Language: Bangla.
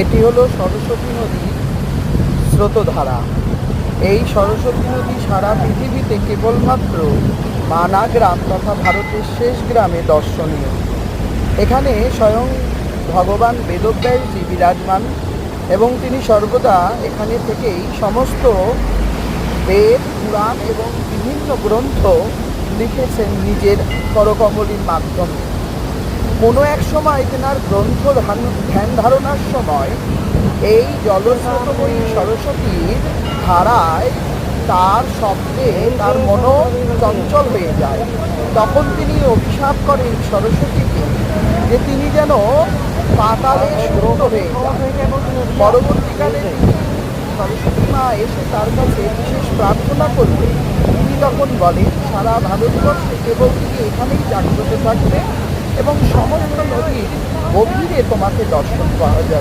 এটি হলো সরস্বতী নদীর স্রোতধারা। এই সরস্বতী নদী সারা পৃথিবীতে কেবলমাত্র মানা গ্রাম তথা ভারতের শেষ গ্রামে দর্শনীয়। এখানে স্বয়ং ভগবান বেদব্যাসজি বিরাজমান এবং তিনি সর্বদা এখানে থেকেই সমস্ত বেদ, পুরাণ এবং বিভিন্ন গ্রন্থ লিখেছেন নিজের করকমলির মাধ্যমে। কোনো এক সময় তেনার গ্রন্থ ধ্যান ধারণার সময় এই জলস্রোতময়ী সরস্বতীর ধারায় তার শব্দে তার মনও চঞ্চল হয়ে যায়। তখন তিনি অভিশাপ করেন সরস্বতীকে যে তিনি যেন পাতালে সুপ্ত হয়ে যান। পরবর্তীকালে সরস্বতী মা এসে তার কাছে বিশেষ প্রার্থনা করলে তিনি তখন বলেন সারা ভারতবর্ষে কেবল তুমি এখানেই জাগ্রত থাকবে এবং সমস্ত নদীর গভীরে তোমাকে দর্শন পাওয়া যাবে।